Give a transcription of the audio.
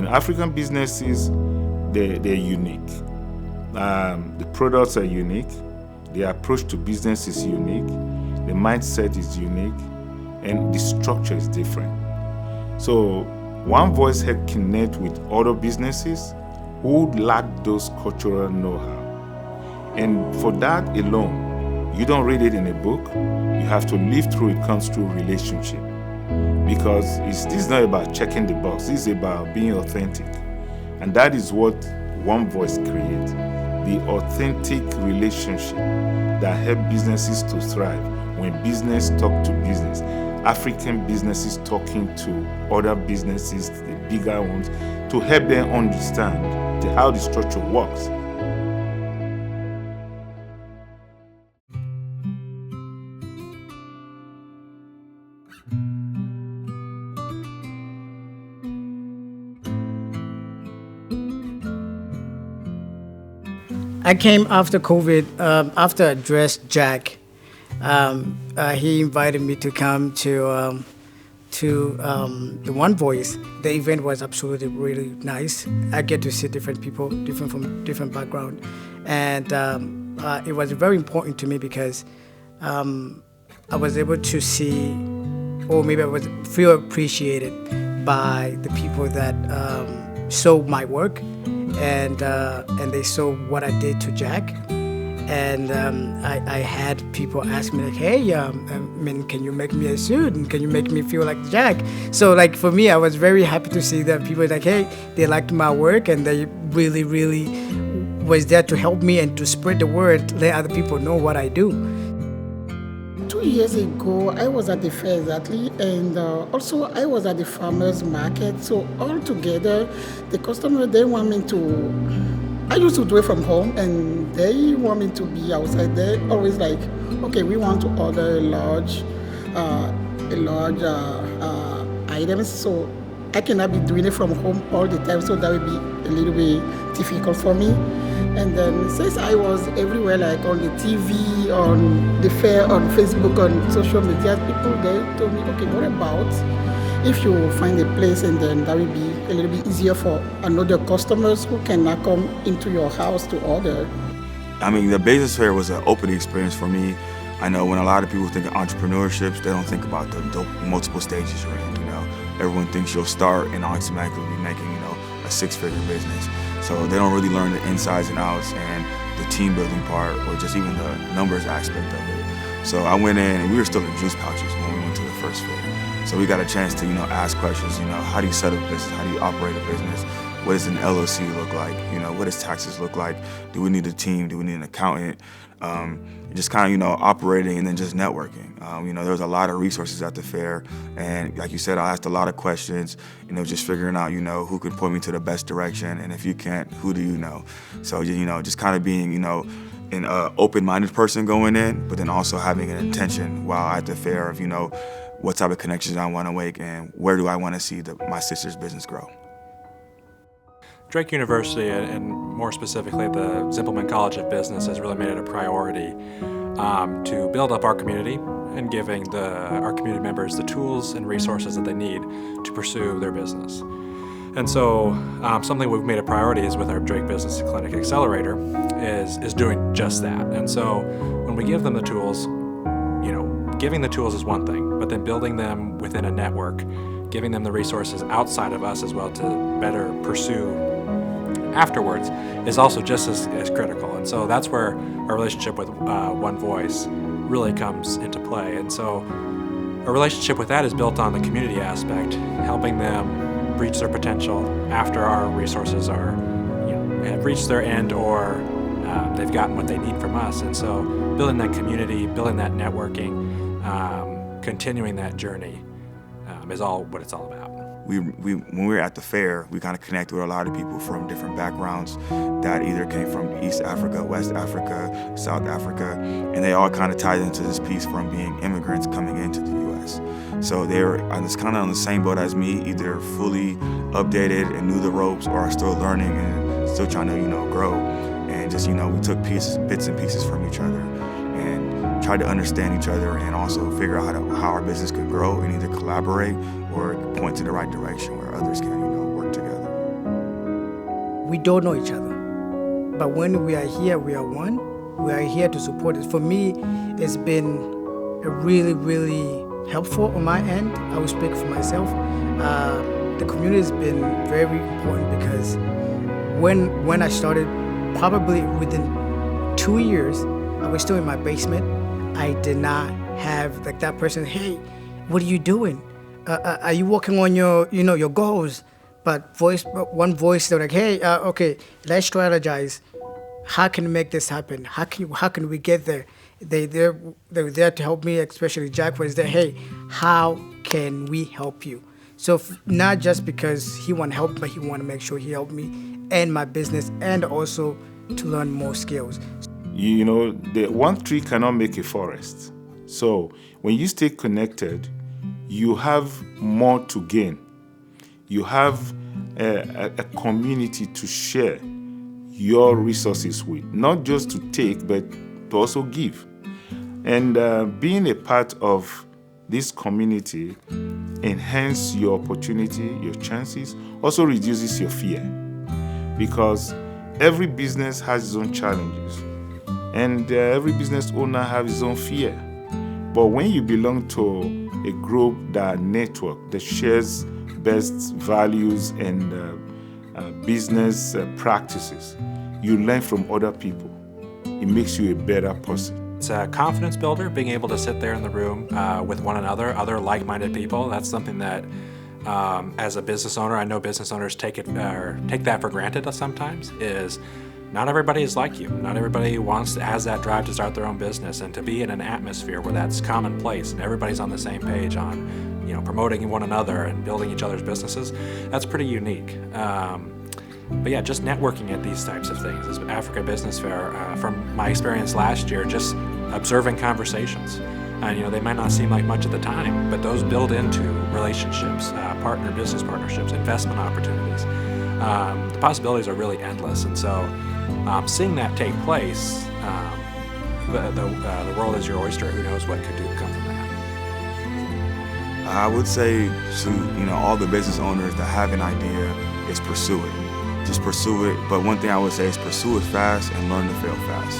African businesses, they're unique. The products are unique. The approach to business is unique. The mindset is unique. And the structure is different. So One Voice help connect with other businesses who lack those cultural know-how. And for that alone, you don't read it in a book. You have to live through it. Comes through relationship. Because this is not about checking the box. This is about being authentic. And that is what One Voice creates. The authentic relationship that help businesses to thrive. When business talk to business, African businesses talking to other businesses, the bigger ones, to help them understand how the structure works. I came after COVID, after I addressed Jack. He invited me to come to the One Voice. The event was absolutely really nice. I get to see different people, from different background, and it was very important to me because I was able to see, or maybe feel appreciated by the people that saw my work, and they saw what I did to Jack. And I had people ask me like, hey, can you make me a suit? And can you make me feel like Jack? So like for me, I was very happy to see that people like, hey, they liked my work and they really, really was there to help me and to spread the word, let other people know what I do. 2 years ago, I was at the fair exactly, and also I was at the farmers market. So all together, the customer, they want me to, I used to do it from home, and they want me to be outside. They always like, okay, we want to order large items, so I cannot be doing it from home all the time, so that would be a little bit difficult for me. And then since I was everywhere, like on the TV, on the fair, on Facebook, on social media, people, they told me, okay, what about if you find a place, and then that will be a little bit easier for another customers who cannot come into your house to order. I mean, the business fair was an opening experience for me. I know when a lot of people think of entrepreneurships, they don't think about the multiple stages you're in, Everyone thinks you'll start and automatically be making, a six-figure business. So they don't really learn the insides and outs and the team building part, or just even the numbers aspect of it. So I went in, and we were still in juice pouches when we went to the first fair. So we got a chance to, ask questions, how do you set up a business? How do you operate a business? What does an LLC look like? What does taxes look like? Do we need a team? Do we need an accountant? Just kind of, operating and then just networking. There was a lot of resources at the fair. And like you said, I asked a lot of questions, just figuring out, who could point me to the best direction. And if you can't, who do you know? So, just kind of being, an open-minded person going in, but then also having an intention while at the fair of, what type of connections I want to make and where do I want to see my sister's business grow. Drake University, and more specifically the Zimpelman College of Business, has really made it a priority to build up our community and giving our community members the tools and resources that they need to pursue their business. And so something we've made a priority is with our Drake Business Clinic Accelerator is doing just that. And so when we give them the tools, giving the tools is one thing, but then building them within a network, giving them the resources outside of us as well to better pursue afterwards is also just as critical. And so that's where our relationship with One Voice really comes into play. And so our relationship with that is built on the community aspect, helping them reach their potential after our resources have reached their end or they've gotten what they need from us. And so building that community, building that networking, continuing that journey is all what it's all about. When we were at the fair, we kind of connected with a lot of people from different backgrounds that either came from East Africa, West Africa, South Africa, and they all kind of tied into this piece from being immigrants coming into the U.S. So they were kind of on the same boat as me, either fully updated and knew the ropes, or are still learning and still trying to, grow. And just, we took bits and pieces from each other and tried to understand each other and also figure out how our business could grow and either collaborate or point to the right direction where others can, work together. we don't know each other. But when we are here, we are one. We are here to support it. For me, it's been a really, really helpful on my end. I will speak for myself. The community has been very important because when I started, probably within 2 years, I was still in my basement. I did not have like that person, hey, what are you doing? Are you working on your goals? But one voice, they're like, hey, okay, let's strategize. How can we make this happen? How can we get there? They're there to help me, especially Jack was there. Hey, how can we help you? So not just because he want to help, but he want to make sure he helped me and my business, and also to learn more skills. The one tree cannot make a forest. So when you stay connected, you have more to gain. You have a community to share your resources with, not just to take, but to also give. And being a part of this community enhances your opportunity, your chances, also reduces your fear. Because every business has its own challenges, and every business owner has his own fear. But when you belong to a group that network, that shares best values and business practices, you learn from other people. It makes you a better person. It's a confidence builder, being able to sit there in the room with one another, other like-minded people. That's something that, as a business owner, I know business owners take that for granted sometimes, is not everybody is like you. Not everybody has that drive to start their own business, and to be in an atmosphere where that's commonplace and everybody's on the same page on, promoting one another and building each other's businesses, that's pretty unique. But yeah, just networking at these types of things. This Africa Business Fair, from my experience last year, just observing conversations. And they might not seem like much at the time, but those build into relationships, business partnerships, investment opportunities. The possibilities are really endless, and so seeing that take place, the world is your oyster. Who knows what could come from that? I would say to all the business owners that have an idea is pursue it. Just pursue it. But one thing I would say is pursue it fast and learn to fail fast.